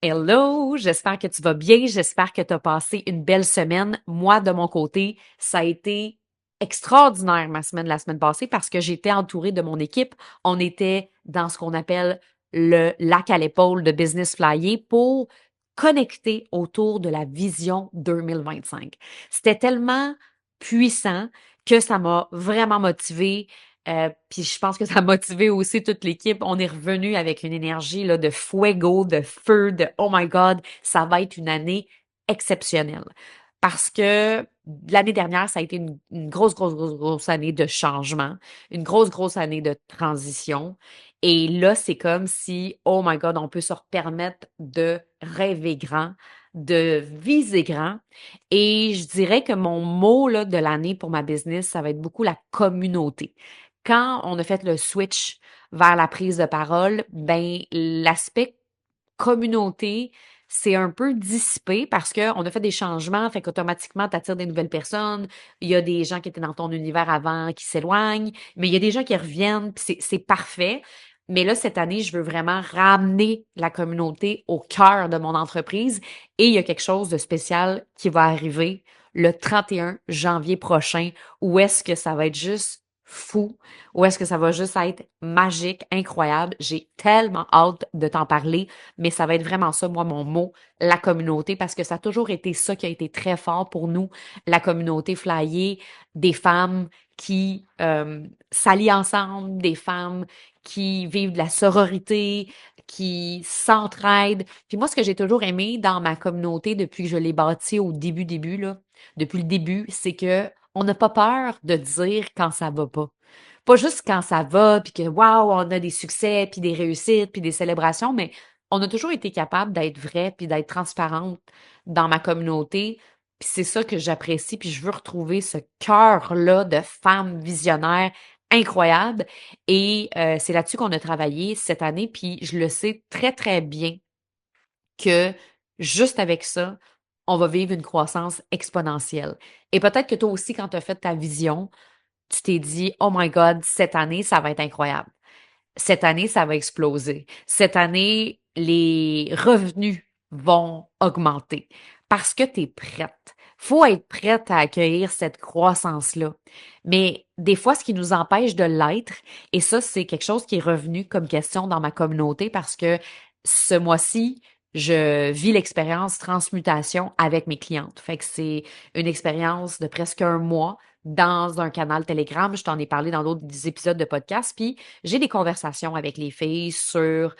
Hello, j'espère que tu vas bien, j'espère que tu as passé une belle semaine. Moi, de mon côté, ça a été extraordinaire ma semaine la semaine passée parce que j'étais entourée de mon équipe. On était dans ce qu'on appelle le lac à l'épaule de Business Flyer pour connecter autour de la vision 2025. C'était tellement puissant que ça m'a vraiment motivée. Puis je pense que ça a motivé aussi toute l'équipe. On est revenu avec une énergie là, de fuego, de feu, de oh my God, ça va être une année exceptionnelle. Parce que l'année dernière, ça a été une grosse année de changement, une grosse année de transition. Et là, c'est comme si, oh my God, on peut se permettre de rêver grand, de viser grand. Et je dirais que mon mot là, de l'année pour ma business, ça va être beaucoup la communauté. Quand on a fait le switch vers la prise de parole, ben l'aspect communauté s'est un peu dissipé parce qu'on a fait des changements, fait qu'automatiquement, tu attires des nouvelles personnes. Il y a des gens qui étaient dans ton univers avant qui s'éloignent, mais il y a des gens qui reviennent, puis c'est parfait. Mais là, cette année, je veux vraiment ramener la communauté au cœur de mon entreprise et il y a quelque chose de spécial qui va arriver le 31 janvier prochain où est-ce que ça va être juste fou, où est-ce que ça va juste être magique, incroyable. J'ai tellement hâte de t'en parler, mais ça va être vraiment ça, moi, mon mot, la communauté, parce que ça a toujours été ça qui a été très fort pour nous, la communauté flyer, des femmes qui s'allient ensemble, des femmes qui vivent de la sororité, qui s'entraident. Puis moi, ce que j'ai toujours aimé dans ma communauté depuis que je l'ai bâtie au début, là, depuis le début, c'est que on n'a pas peur de dire quand ça va pas. Pas juste quand ça va, puis que waouh, on a des succès, puis des réussites, puis des célébrations, mais on a toujours été capable d'être vrai, puis d'être transparente dans ma communauté. Puis c'est ça que j'apprécie, puis je veux retrouver ce cœur-là de femme visionnaire incroyable. Et c'est là-dessus qu'on a travaillé cette année, puis je le sais très bien que juste avec ça, on va vivre une croissance exponentielle. Et peut-être que toi aussi, quand tu as fait ta vision, tu t'es dit, oh my God, cette année, ça va être incroyable. Cette année, ça va exploser. Cette année, les revenus vont augmenter parce que tu es prête. Faut être prête à accueillir cette croissance-là. Mais des fois, ce qui nous empêche de l'être, et ça, c'est quelque chose qui est revenu comme question dans ma communauté parce que ce mois-ci, je vis l'expérience transmutation avec mes clientes. Fait que c'est une expérience de presque un mois dans un canal Telegram. Je t'en ai parlé dans d'autres épisodes de podcast. Puis j'ai des conversations avec les filles sur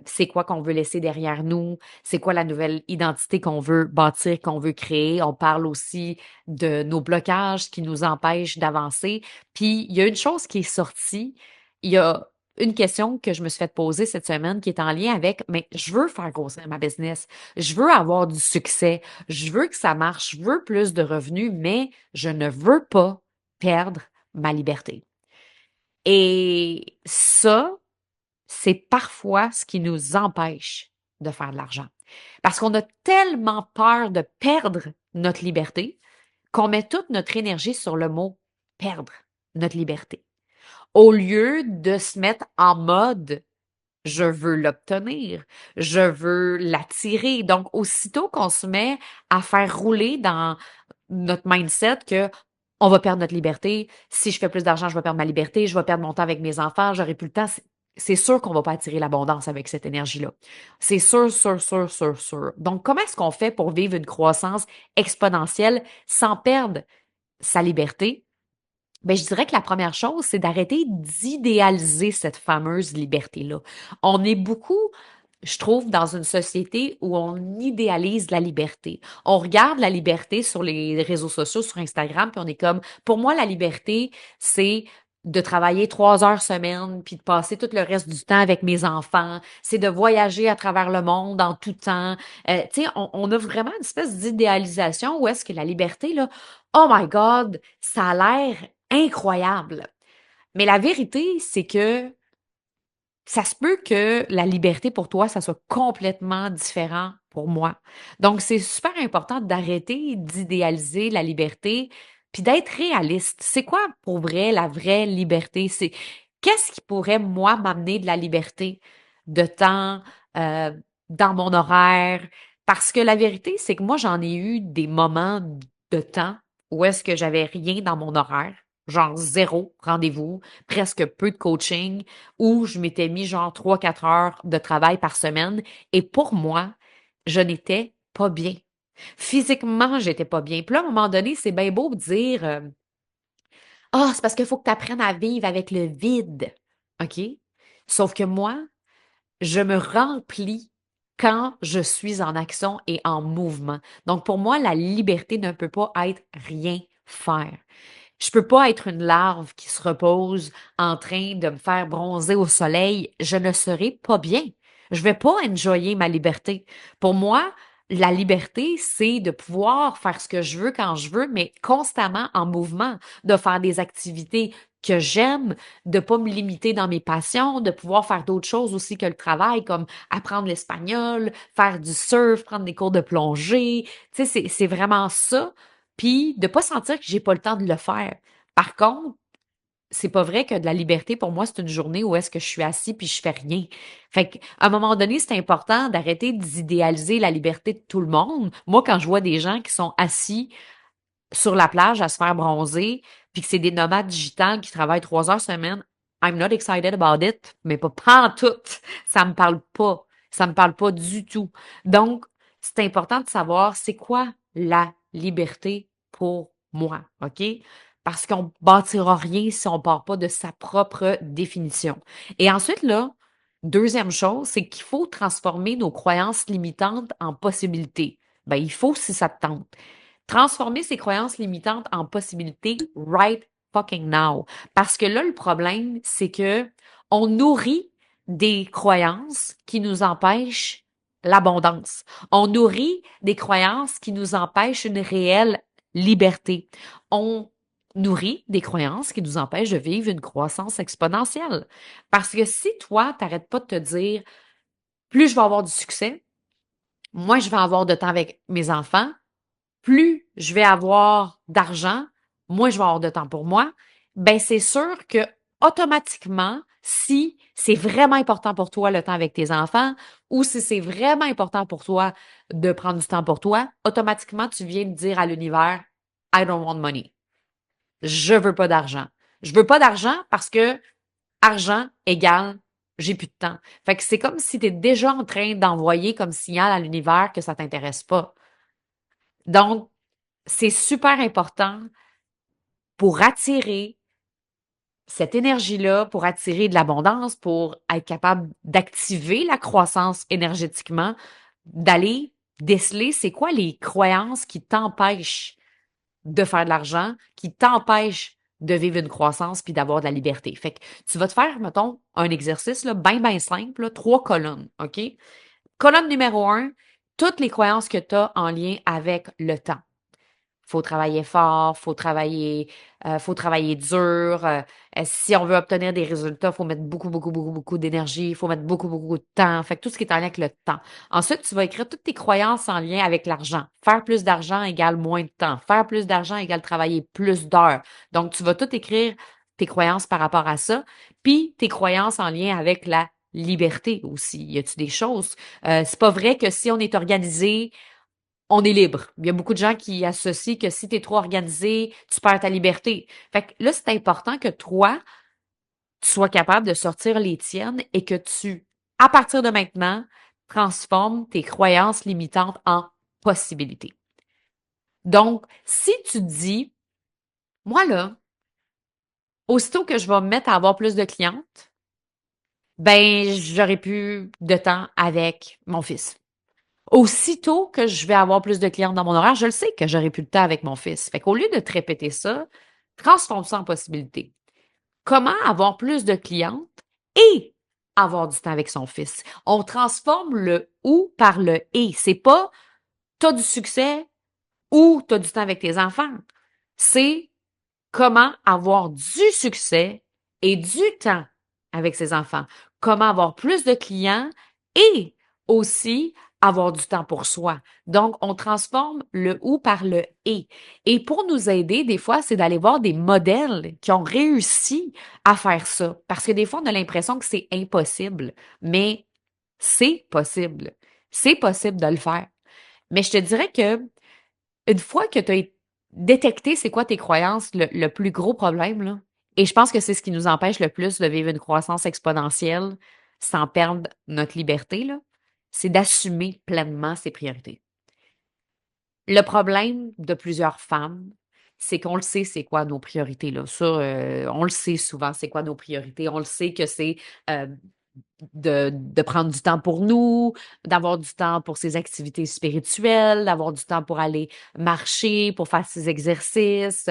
c'est quoi qu'on veut laisser derrière nous, c'est quoi la nouvelle identité qu'on veut bâtir, qu'on veut créer. On parle aussi de nos blocages qui nous empêchent d'avancer. Puis il y a une chose qui est sortie, il y a une question que je me suis fait poser cette semaine qui est en lien avec, mais je veux faire grossir ma business, je veux avoir du succès, je veux que ça marche, je veux plus de revenus, mais je ne veux pas perdre ma liberté. Et ça, c'est parfois ce qui nous empêche de faire de l'argent. Parce qu'on a tellement peur de perdre notre liberté qu'on met toute notre énergie sur le mot perdre notre liberté. Au lieu de se mettre en mode je veux l'obtenir, je veux l'attirer. Donc, aussitôt qu'on se met à faire rouler dans notre mindset que on va perdre notre liberté. Si je fais plus d'argent, je vais perdre ma liberté. Je vais perdre mon temps avec mes enfants. J'aurai plus le temps. C'est sûr qu'on va pas attirer l'abondance avec cette énergie-là. C'est sûr. Donc, comment est-ce qu'on fait pour vivre une croissance exponentielle sans perdre sa liberté? Ben, je dirais que la première chose, c'est d'arrêter d'idéaliser cette fameuse liberté-là. On est beaucoup, je trouve, dans une société où on idéalise la liberté. On regarde la liberté sur les réseaux sociaux, sur Instagram, puis on est comme, pour moi, la liberté, c'est de travailler 3 heures semaine, puis de passer tout le reste du temps avec mes enfants. C'est de voyager à travers le monde en tout temps. Tu sais, on a vraiment une espèce d'idéalisation où est-ce que la liberté, là, oh my God, ça a l'air incroyable. Mais la vérité, c'est que ça se peut que la liberté pour toi, ça soit complètement différent pour moi. Donc, c'est super important d'arrêter d'idéaliser la liberté, puis d'être réaliste. C'est quoi pour vrai la vraie liberté? C'est qu'est-ce qui pourrait, moi, m'amener de la liberté de temps? dans mon horaire. Parce que la vérité, c'est que moi, j'en ai eu des moments de temps où est-ce que j'avais rien dans mon horaire, genre zéro rendez-vous, presque peu de coaching, où je m'étais mis genre 3 4 heures de travail par semaine. Et pour moi, je n'étais pas bien. Physiquement, j'étais pas bien. Puis là, à un moment donné, c'est bien beau de dire ah, c'est parce qu'il faut que tu apprennes à vivre avec le vide. OK? Sauf que moi, je me remplis quand je suis en action et en mouvement. Donc, pour moi, la liberté ne peut pas être rien faire. Je peux pas être une larve qui se repose en train de me faire bronzer au soleil. Je ne serai pas bien. Je vais pas enjoyer ma liberté. Pour moi, la liberté, c'est de pouvoir faire ce que je veux quand je veux, mais constamment en mouvement, de faire des activités que j'aime, de pas me limiter dans mes passions, de pouvoir faire d'autres choses aussi que le travail, comme apprendre l'espagnol, faire du surf, prendre des cours de plongée. Tu sais, c'est vraiment ça, puis de pas sentir que j'ai pas le temps de le faire. Par contre, c'est pas vrai que de la liberté, pour moi, c'est une journée où est-ce que je suis assis puis je fais rien. Fait qu'à un moment donné, c'est important d'arrêter d'idéaliser la liberté de tout le monde. Moi, quand je vois des gens qui sont assis sur la plage à se faire bronzer, puis que c'est des nomades digitales qui travaillent 3 heures semaine, I'm not excited about it, mais pas en tout. Ça me parle pas. Ça me parle pas du tout. Donc, c'est important de savoir c'est quoi la liberté pour moi, OK? Parce qu'on bâtira rien si on part pas de sa propre définition. Et ensuite, là, deuxième chose, c'est qu'il faut transformer nos croyances limitantes en possibilités. Ben, il faut si ça te tente. Transformer ses croyances limitantes en possibilités right fucking now. Parce que là, le problème, c'est que on nourrit des croyances qui nous empêchent l'abondance. On nourrit des croyances qui nous empêchent une réelle liberté. On nourrit des croyances qui nous empêchent de vivre une croissance exponentielle. Parce que si toi, t'arrêtes pas de te dire, plus je vais avoir du succès, moins je vais avoir de temps avec mes enfants, plus je vais avoir d'argent, moins je vais avoir de temps pour moi, ben c'est sûr que automatiquement, si c'est vraiment important pour toi le temps avec tes enfants ou si c'est vraiment important pour toi de prendre du temps pour toi, automatiquement tu viens de dire à l'univers I don't want money. Je veux pas d'argent. Je veux pas d'argent parce que argent égale j'ai plus de temps. Fait que c'est comme si tu es déjà en train d'envoyer comme signal à l'univers que ça t'intéresse pas. Donc, c'est super important pour attirer cette énergie-là, pour attirer de l'abondance, pour être capable d'activer la croissance énergétiquement, d'aller déceler c'est quoi les croyances qui t'empêchent de faire de l'argent, qui t'empêchent de vivre une croissance puis d'avoir de la liberté. Fait que tu vas te faire, mettons, un exercice là, bien simple, là, 3 colonnes, OK? Colonne numéro 1, toutes les croyances que tu as en lien avec le temps. Faut travailler fort, faut travailler dur. Si on veut obtenir des résultats, faut mettre beaucoup d'énergie, faut mettre beaucoup de temps. Fait que tout ce qui est en lien avec le temps. Ensuite, tu vas écrire toutes tes croyances en lien avec l'argent. Faire plus d'argent égale moins de temps. Faire plus d'argent égale travailler plus d'heures. Donc, tu vas tout écrire tes croyances par rapport à ça, puis tes croyances en lien avec la liberté aussi. Y a-tu des choses? C'est pas vrai que si on est organisé, on est libre. Il y a beaucoup de gens qui associent que si tu es trop organisé, tu perds ta liberté. Fait que là, c'est important que toi, tu sois capable de sortir les tiennes et que tu, à partir de maintenant, transformes tes croyances limitantes en possibilités. Donc, si tu te dis, moi là, aussitôt que je vais me mettre à avoir plus de clientes, ben, j'aurai plus de temps avec mon fils. Aussitôt que je vais avoir plus de clients dans mon horaire, je le sais que j'aurai plus de temps avec mon fils. Fait qu'au lieu de te répéter ça, transforme ça en possibilité. Comment avoir plus de clientes et avoir du temps avec son fils? On transforme le ou par le et. C'est pas t'as du succès ou t'as du temps avec tes enfants. C'est comment avoir du succès et du temps avec ses enfants. Comment avoir plus de clients et aussi avoir du temps pour soi. Donc, on transforme le ou par le et. Et pour nous aider, des fois, c'est d'aller voir des modèles qui ont réussi à faire ça. Parce que des fois, on a l'impression que c'est impossible, mais c'est possible. C'est possible de le faire. Mais je te dirais que une fois que tu as détecté c'est quoi tes croyances, le plus gros problème, là, et je pense que c'est ce qui nous empêche le plus de vivre une croissance exponentielle sans perdre notre liberté, là, c'est d'assumer pleinement ses priorités. Le problème de plusieurs femmes, c'est qu'on le sait, c'est quoi nos priorités, là. Ça, on le sait souvent, c'est quoi nos priorités. On le sait que c'est euh, de prendre du temps pour nous, d'avoir du temps pour ses activités spirituelles, d'avoir du temps pour aller marcher, pour faire ses exercices,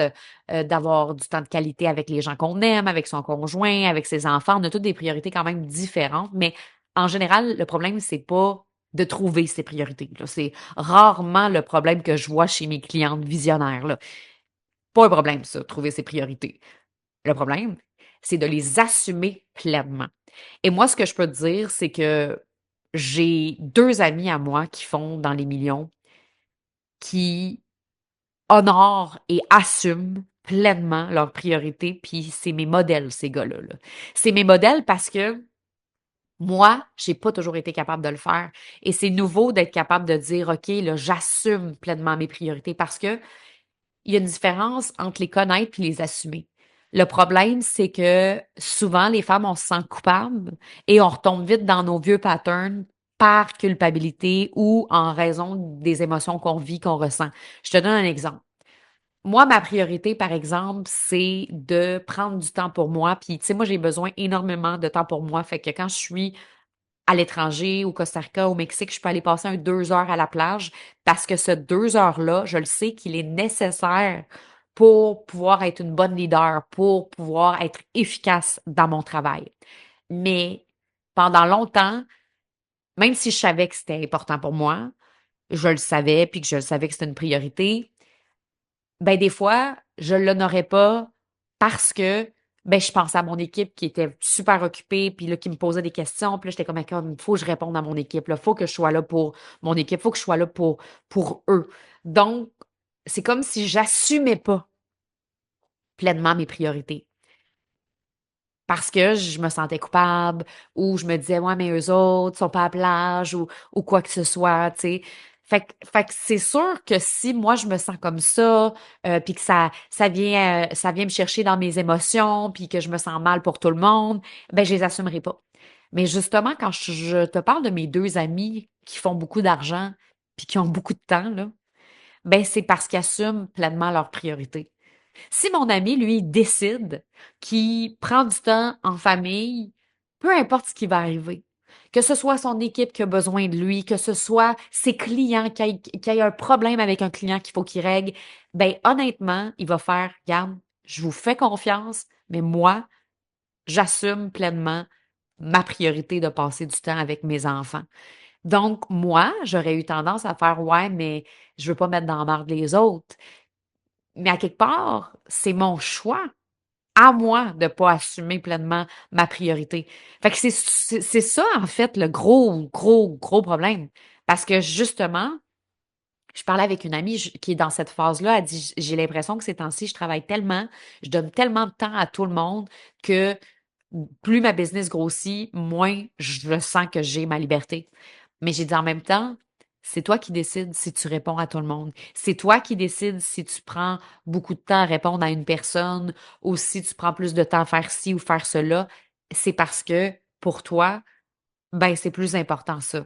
d'avoir du temps de qualité avec les gens qu'on aime, avec son conjoint, avec ses enfants. On a toutes des priorités quand même différentes, mais en général, le problème, c'est pas de trouver ses priorités, là. C'est rarement le problème que je vois chez mes clientes visionnaires, là. Pas un problème, ça, trouver ses priorités. Le problème, c'est de les assumer pleinement. Et moi, ce que je peux te dire, c'est que j'ai 2 amis à moi qui font dans les millions, qui honorent et assument pleinement leurs priorités, puis c'est mes modèles, ces gars-là, là. C'est mes modèles parce que moi, j'ai pas toujours été capable de le faire et c'est nouveau d'être capable de dire: «OK, là, j'assume pleinement mes priorités» parce que il y a une différence entre les connaître et les assumer. Le problème, c'est que souvent, les femmes, on se sent coupable et on retombe vite dans nos vieux patterns par culpabilité ou en raison des émotions qu'on vit, qu'on ressent. Je te donne un exemple. Moi, ma priorité, par exemple, c'est de prendre du temps pour moi. Puis, tu sais, moi, j'ai besoin énormément de temps pour moi. Fait que quand je suis à l'étranger, au Costa Rica, au Mexique, je peux aller passer 2 heures à la plage parce que ce 2 heures-là, je le sais qu'il est nécessaire pour pouvoir être une bonne leader, pour pouvoir être efficace dans mon travail. Mais pendant longtemps, même si je savais que c'était important pour moi, je le savais, puis que je savais que c'était une priorité, ben des fois, je l'honorais pas parce que ben je pensais à mon équipe qui était super occupée puis là qui me posait des questions puis là j'étais comme il faut que je réponde à mon équipe là, faut que je sois là pour mon équipe, faut que je sois là pour eux. Donc c'est comme si j'assumais pas pleinement mes priorités parce que je me sentais coupable ou je me disais ouais mais eux autres sont pas à la plage ou quoi que ce soit, tu sais. Fait que c'est sûr que si moi je me sens comme ça, puis que ça vient me chercher dans mes émotions, puis que je me sens mal pour tout le monde, ben je les assumerai pas. Mais justement quand je te parle de mes 2 amis qui font beaucoup d'argent puis qui ont beaucoup de temps là, ben c'est parce qu'ils assument pleinement leurs priorités. Si mon ami, lui, décide qu'il prend du temps en famille, peu importe ce qui va arriver, que ce soit son équipe qui a besoin de lui, que ce soit ses clients, qu'il y ait un problème avec un client qu'il faut qu'il règle, ben honnêtement, il va faire, regarde, je vous fais confiance, mais moi, j'assume pleinement ma priorité de passer du temps avec mes enfants. Donc, moi, j'aurais eu tendance à faire, ouais, mais je veux pas mettre dans la marde les autres. Mais à quelque part, c'est mon choix à moi de pas assumer pleinement ma priorité. Fait que c'est ça, en fait, le gros, gros, gros problème. Parce que justement, je parlais avec une amie qui est dans cette phase-là. Elle dit, j'ai l'impression que ces temps-ci, je travaille tellement, je donne tellement de temps à tout le monde que plus ma business grossit, moins je sens que j'ai ma liberté. Mais j'ai dit en même temps, c'est toi qui décides si tu réponds à tout le monde. C'est toi qui décides si tu prends beaucoup de temps à répondre à une personne ou si tu prends plus de temps à faire ci ou faire cela. C'est parce que pour toi, ben c'est plus important ça.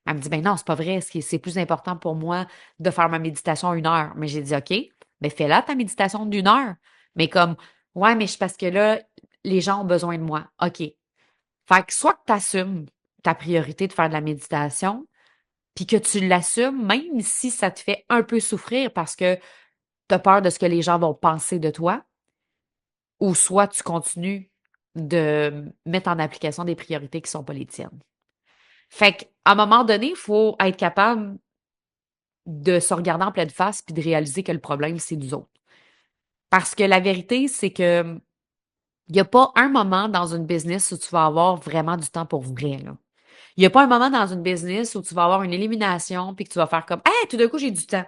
Elle me dit, ben non, c'est pas vrai. C'est plus important pour moi de faire ma méditation 1 heure. Mais j'ai dit, OK, mais fais-la ta méditation d'1 heure. Mais comme, ouais, mais c'est parce que là, les gens ont besoin de moi. OK. Fait que soit que tu assumes ta priorité de faire de la méditation, puis que tu l'assumes, même si ça te fait un peu souffrir parce que tu as peur de ce que les gens vont penser de toi, ou soit tu continues de mettre en application des priorités qui sont pas les tiennes. Fait qu'à un moment donné, il faut être capable de se regarder en pleine face puis de réaliser que le problème, c'est nous autres. Parce que la vérité, c'est que il n'y a pas un moment dans une business où tu vas avoir vraiment du temps pour vrai, là. Il n'y a pas un moment dans une business où tu vas avoir une élimination puis que tu vas faire comme hey, tout d'un coup, j'ai du temps.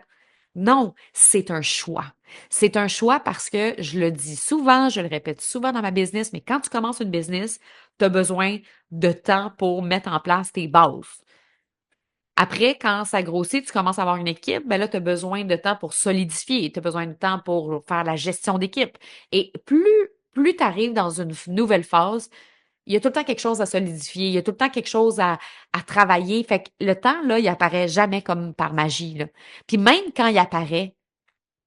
Non, c'est un choix. C'est un choix parce que je le dis souvent, je le répète souvent dans ma business, mais quand tu commences une business, tu as besoin de temps pour mettre en place tes bases. Après, quand ça grossit, tu commences à avoir une équipe, ben là, tu as besoin de temps pour solidifier, tu as besoin de temps pour faire la gestion d'équipe. Et plus tu arrives dans une nouvelle phase, il y a tout le temps quelque chose à solidifier, il y a tout le temps quelque chose à travailler. Fait que le temps, là, il apparaît jamais comme par magie, là. Puis même quand il apparaît,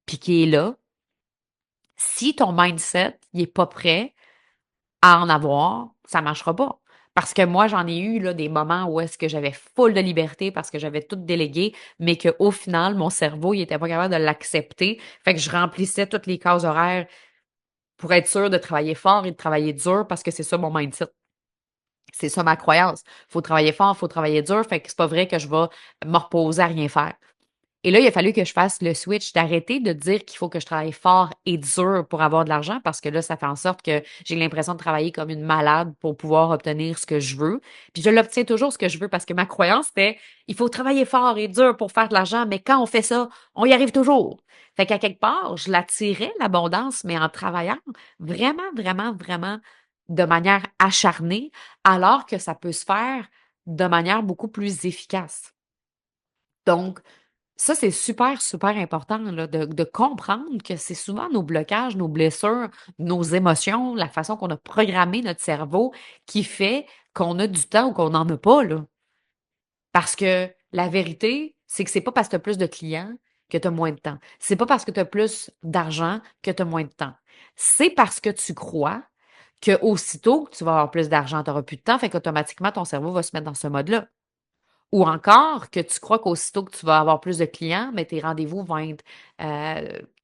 puis qu'il est là, si ton mindset, il est pas prêt à en avoir, ça marchera pas. Parce que moi, j'en ai eu là, des moments où est-ce que j'avais full de liberté parce que j'avais tout délégué, mais qu'au final, mon cerveau, il était pas capable de l'accepter. Fait que je remplissais toutes les cases horaires pour être sûr de travailler fort et de travailler dur parce que c'est ça mon mindset. C'est ça ma croyance. Faut travailler fort, faut travailler dur. Fait que c'est pas vrai que je vais me reposer à rien faire. Et là, il a fallu que je fasse le switch d'arrêter de dire qu'il faut que je travaille fort et dur pour avoir de l'argent parce que là, ça fait en sorte que j'ai l'impression de travailler comme une malade pour pouvoir obtenir ce que je veux. Puis je l'obtiens toujours ce que je veux parce que ma croyance c'était il faut travailler fort et dur pour faire de l'argent, mais quand on fait ça, on y arrive toujours. Fait qu'à quelque part, je l'attirais, l'abondance, mais en travaillant vraiment, vraiment, vraiment de manière acharnée, alors que ça peut se faire de manière beaucoup plus efficace. Donc, ça, c'est super, super important là, de comprendre que c'est souvent nos blocages, nos blessures, nos émotions, la façon qu'on a programmé notre cerveau qui fait qu'on a du temps ou qu'on n'en a pas, là. Parce que la vérité, c'est que c'est pas parce que tu as plus de clients que tu as moins de temps. C'est pas parce que tu as plus d'argent que tu as moins de temps. C'est parce que tu crois que aussitôt que tu vas avoir plus d'argent, tu n'auras plus de temps, fait qu'automatiquement, ton cerveau va se mettre dans ce mode-là. Ou encore que tu crois qu'aussitôt que tu vas avoir plus de clients, mais tes rendez-vous vont être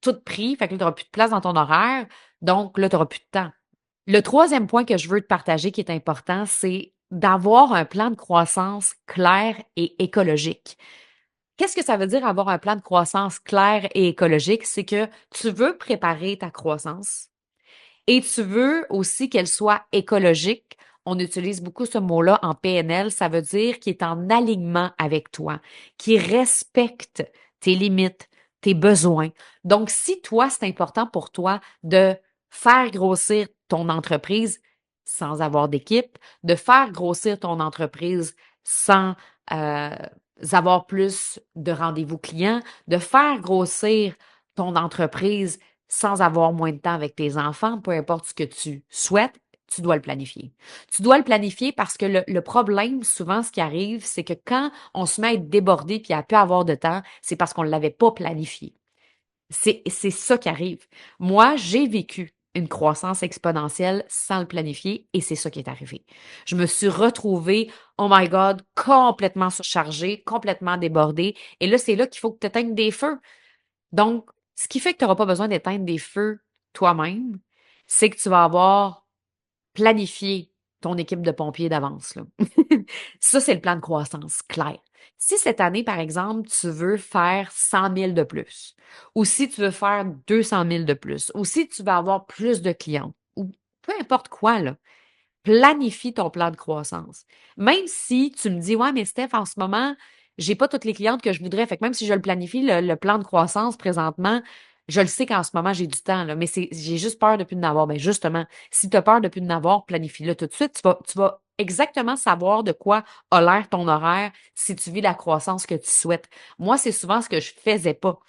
tout pris, fait que là, tu n'auras plus de place dans ton horaire, donc là, tu n'auras plus de temps. Le troisième point que je veux te partager qui est important, c'est d'avoir un plan de croissance clair et écologique. Qu'est-ce que ça veut dire avoir un plan de croissance clair et écologique? C'est que tu veux préparer ta croissance, et tu veux aussi qu'elle soit écologique. On utilise beaucoup ce mot-là en PNL. Ça veut dire qu'il est en alignement avec toi, qui respecte tes limites, tes besoins. Donc, si toi, c'est important pour toi de faire grossir ton entreprise sans avoir d'équipe, de faire grossir ton entreprise sans euh, avoir plus de rendez-vous clients, de faire grossir ton entreprise sans avoir moins de temps avec tes enfants, peu importe ce que tu souhaites, tu dois le planifier. Tu dois le planifier parce que le problème, souvent, ce qui arrive, c'est que quand on se met à être débordé puis à plus avoir de temps, c'est parce qu'on ne l'avait pas planifié. C'est ça qui arrive. Moi, j'ai vécu une croissance exponentielle sans le planifier et c'est ça qui est arrivé. Je me suis retrouvée, oh my God, complètement surchargée, complètement débordée. Et là, c'est là qu'il faut que tu éteignes des feux. Donc, ce qui fait que tu n'auras pas besoin d'éteindre des feux toi-même, c'est que tu vas avoir planifié ton équipe de pompiers d'avance, là. Ça, c'est le plan de croissance clair. Si cette année, par exemple, tu veux faire 100 000 de plus, ou si tu veux faire 200 000 de plus, ou si tu veux avoir plus de clients, ou peu importe quoi, là, planifie ton plan de croissance. Même si tu me dis, ouais, mais Steph, en ce moment, j'ai pas toutes les clientes que je voudrais. Fait que même si je le planifie, le plan de croissance présentement, je le sais qu'en ce moment, j'ai du temps, là, mais j'ai juste peur de plus en avoir. Ben, justement, si tu as peur de plus en avoir, planifie-le tout de suite. Tu vas exactement savoir de quoi a l'air ton horaire si tu vis la croissance que tu souhaites. Moi, c'est souvent ce que je faisais pas.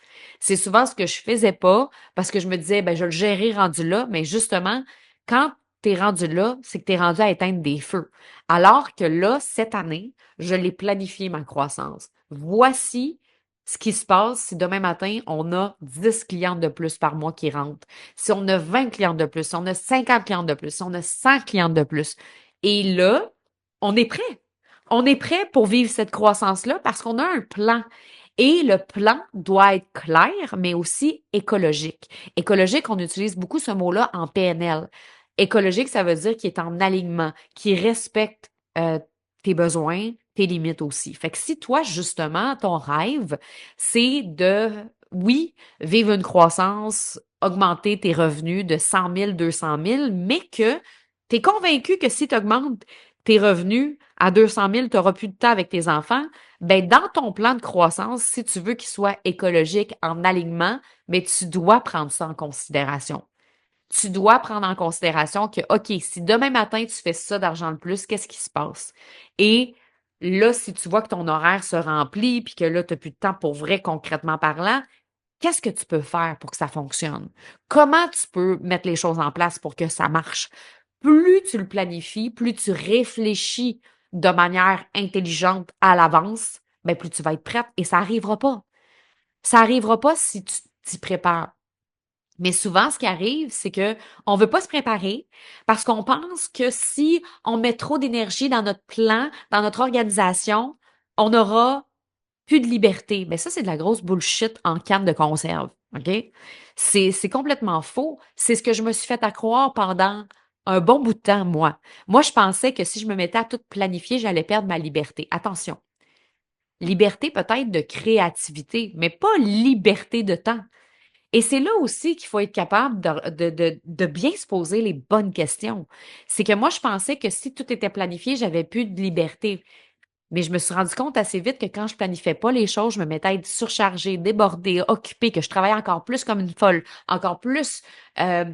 C'est souvent ce que je faisais pas parce que je me disais, ben, je le gérer rendu là, mais justement, quand t'es rendu là, c'est que t'es rendu à éteindre des feux. Alors que là, cette année, je l'ai planifié ma croissance. Voici ce qui se passe si demain matin, on a 10 clientes de plus par mois qui rentrent. Si on a 20 clientes de plus, si on a 50 clientes de plus, si on a 100 clientes de plus. Et là, on est prêt. On est prêt pour vivre cette croissance-là parce qu'on a un plan. Et le plan doit être clair, mais aussi écologique. Écologique, on utilise beaucoup ce mot-là en PNL. Écologique, ça veut dire qu'il est en alignement, qu'il respecte tes besoins, tes limites aussi. Fait que si toi, justement, ton rêve, c'est de, oui, vivre une croissance, augmenter tes revenus de 100 000, 200 000, mais que tu es convaincu que si tu augmentes tes revenus à 200 000, tu n'auras plus de temps avec tes enfants, ben dans ton plan de croissance, si tu veux qu'il soit écologique, en alignement, mais tu dois prendre ça en considération. Tu dois prendre en considération que, OK, si demain matin tu fais ça d'argent de plus, qu'est-ce qui se passe? Et Là, si tu vois que ton horaire se remplit puis que là, tu n'as plus de temps pour vrai, concrètement parlant, qu'est-ce que tu peux faire pour que ça fonctionne? Comment tu peux mettre les choses en place pour que ça marche? Plus tu le planifies, plus tu réfléchis de manière intelligente à l'avance, ben plus tu vas être prête et ça arrivera pas. Ça arrivera pas si tu t'y prépares. Mais souvent, ce qui arrive, c'est que on veut pas se préparer parce qu'on pense que si on met trop d'énergie dans notre plan, dans notre organisation, on aura plus de liberté. Mais ça, c'est de la grosse bullshit en canne de conserve. OK? C'est complètement faux. C'est ce que je me suis fait à croire pendant un bon bout de temps, moi. Moi, je pensais que si je me mettais à tout planifier, j'allais perdre ma liberté. Attention. Liberté peut-être de créativité, mais pas liberté de temps. Et c'est là aussi qu'il faut être capable de bien se poser les bonnes questions. C'est que moi, je pensais que si tout était planifié, j'avais plus de liberté. Mais je me suis rendu compte assez vite que quand je planifiais pas les choses, je me mettais à être surchargée, débordée, occupée, que je travaillais encore plus comme une folle, encore plus, euh,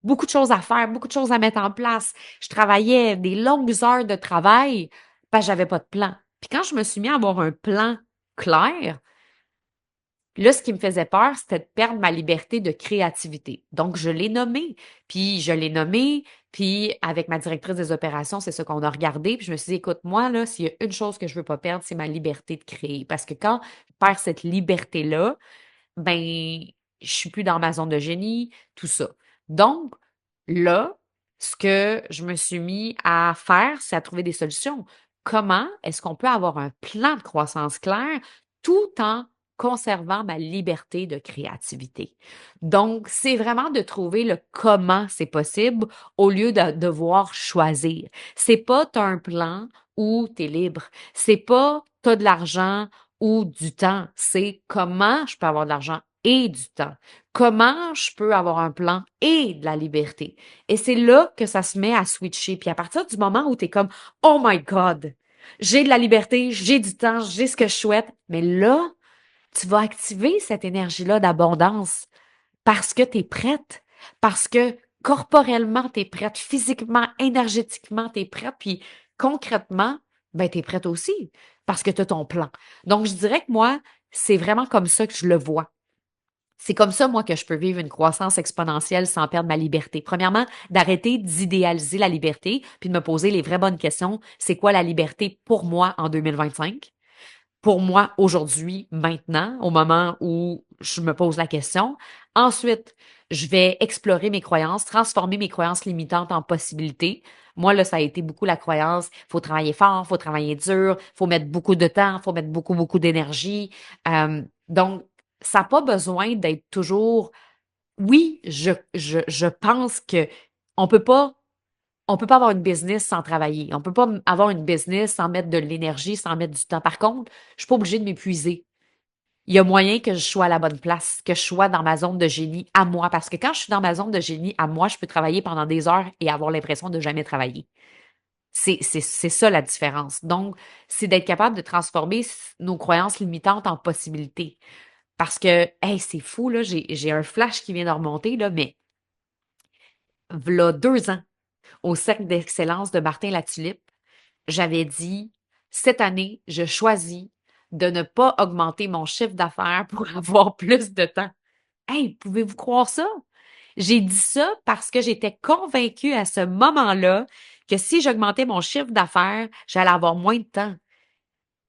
beaucoup de choses à faire, beaucoup de choses à mettre en place. Je travaillais des longues heures de travail parce que j'avais pas de plan. Puis quand je me suis mis à avoir un plan clair, là, ce qui me faisait peur, c'était de perdre ma liberté de créativité. Donc, je l'ai nommé. Puis avec ma directrice des opérations, c'est ce qu'on a regardé. Puis je me suis dit, écoute, moi, là, s'il y a une chose que je veux pas perdre, c'est ma liberté de créer. Parce que quand je perds cette liberté-là, ben, je suis plus dans ma zone de génie, tout ça. Donc, là, ce que je me suis mis à faire, c'est à trouver des solutions. Comment est-ce qu'on peut avoir un plan de croissance clair tout en conservant ma liberté de créativité? Donc, c'est vraiment de trouver le comment c'est possible au lieu de devoir choisir. C'est pas t'as un plan ou t'es libre. C'est pas t'as de l'argent ou du temps. C'est comment je peux avoir de l'argent et du temps. Comment je peux avoir un plan et de la liberté. Et c'est là que ça se met à switcher. Puis à partir du moment où tu es comme, oh my God, j'ai de la liberté, j'ai du temps, j'ai ce que je souhaite. Mais là, tu vas activer cette énergie-là d'abondance parce que tu es prête, parce que corporellement, tu es prête, physiquement, énergétiquement, tu es prête, puis concrètement, ben, tu es prête aussi parce que tu as ton plan. Donc, je dirais que moi, c'est vraiment comme ça que je le vois. C'est comme ça, moi, que je peux vivre une croissance exponentielle sans perdre ma liberté. Premièrement, d'arrêter d'idéaliser la liberté, puis de me poser les vraies bonnes questions. C'est quoi la liberté pour moi en 2025? Pour moi aujourd'hui, maintenant, au moment où je me pose la question. Ensuite, je vais explorer mes croyances, transformer mes croyances limitantes en possibilités. Moi, là, ça a été beaucoup la croyance, faut travailler fort, faut travailler dur, faut mettre beaucoup de temps, faut mettre beaucoup, beaucoup d'énergie. Donc, ça n'a pas besoin d'être toujours, oui, je pense que on peut pas on peut pas avoir une business sans travailler. On peut pas avoir une business sans mettre de l'énergie, sans mettre du temps. Par contre, je suis pas obligée de m'épuiser. Il y a moyen que je sois à la bonne place, que je sois dans ma zone de génie à moi. Parce que quand je suis dans ma zone de génie à moi, je peux travailler pendant des heures et avoir l'impression de jamais travailler. C'est ça la différence. Donc, c'est d'être capable de transformer nos croyances limitantes en possibilités. Parce que, hey, c'est fou, là, j'ai un flash qui vient de remonter, là, mais v'là 2 ans, au Cercle d'excellence de Martin Latulippe, j'avais dit, cette année, je choisis de ne pas augmenter mon chiffre d'affaires pour avoir plus de temps. Hey, pouvez-vous croire ça? J'ai dit ça parce que j'étais convaincue à ce moment-là que si j'augmentais mon chiffre d'affaires, j'allais avoir moins de temps.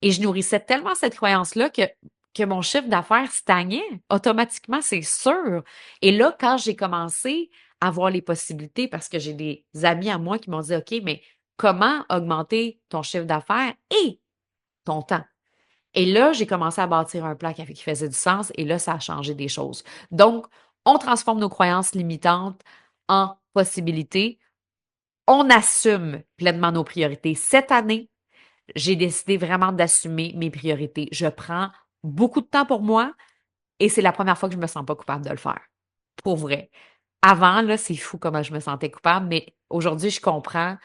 Et je nourrissais tellement cette croyance-là que mon chiffre d'affaires stagnait. Automatiquement, c'est sûr. Et là, quand j'ai commencé à voir les possibilités, parce que j'ai des amis à moi qui m'ont dit, OK, mais comment augmenter ton chiffre d'affaires et ton temps? Et là, j'ai commencé à bâtir un plan qui faisait du sens et là, ça a changé des choses. Donc, on transforme nos croyances limitantes en possibilités. On assume pleinement nos priorités. Cette année, j'ai décidé vraiment d'assumer mes priorités. Je prends beaucoup de temps pour moi et c'est la première fois que je me sens pas coupable de le faire. Pour vrai. Avant, là, c'est fou comment je me sentais coupable, mais aujourd'hui, je comprends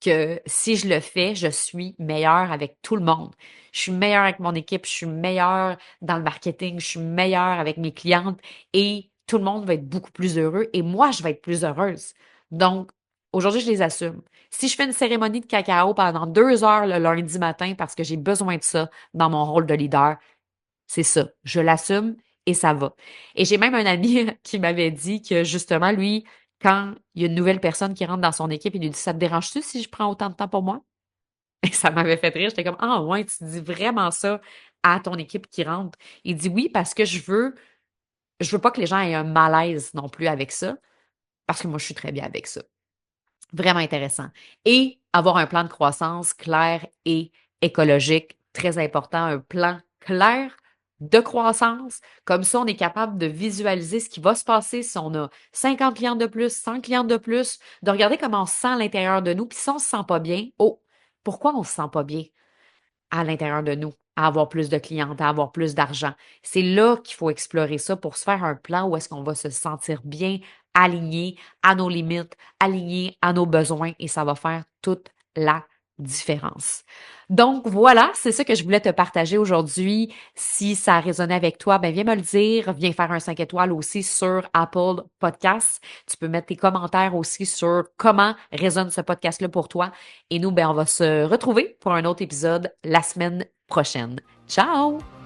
que si je le fais, je suis meilleure avec tout le monde. Je suis meilleure avec mon équipe, je suis meilleure dans le marketing, je suis meilleure avec mes clientes et tout le monde va être beaucoup plus heureux et moi, je vais être plus heureuse. Donc, Aujourd'hui, je les assume. Si je fais une cérémonie de cacao pendant 2 heures le lundi matin parce que j'ai besoin de ça dans mon rôle de leader, c'est ça. Je l'assume et ça va. Et j'ai même un ami qui m'avait dit que justement, lui, quand il y a une nouvelle personne qui rentre dans son équipe, il lui dit, ça te dérange-tu si je prends autant de temps pour moi? Et ça m'avait fait rire. J'étais comme, ah ouais, tu dis vraiment ça à ton équipe qui rentre. Il dit oui, parce que je veux pas que les gens aient un malaise non plus avec ça, parce que moi, je suis très bien avec ça. Vraiment intéressant. Et avoir un plan de croissance clair et écologique, très important, un plan clair de croissance. Comme ça, on est capable de visualiser ce qui va se passer si on a 50 clients de plus, 100 clients de plus, de regarder comment on se sent à l'intérieur de nous. Puis si on se sent pas bien, oh, pourquoi on se sent pas bien à l'intérieur de nous, à avoir plus de clientes, à avoir plus d'argent? C'est là qu'il faut explorer ça pour se faire un plan où est-ce qu'on va se sentir bien, aligné à nos limites, aligné à nos besoins et ça va faire toute la différence. Donc voilà, c'est ça que je voulais te partager aujourd'hui. Si ça a résonné avec toi, ben viens me le dire. Viens faire un 5 étoiles aussi sur Apple Podcasts. Tu peux mettre tes commentaires aussi sur comment résonne ce podcast-là pour toi. Et nous, ben on va se retrouver pour un autre épisode la semaine prochaine. Ciao!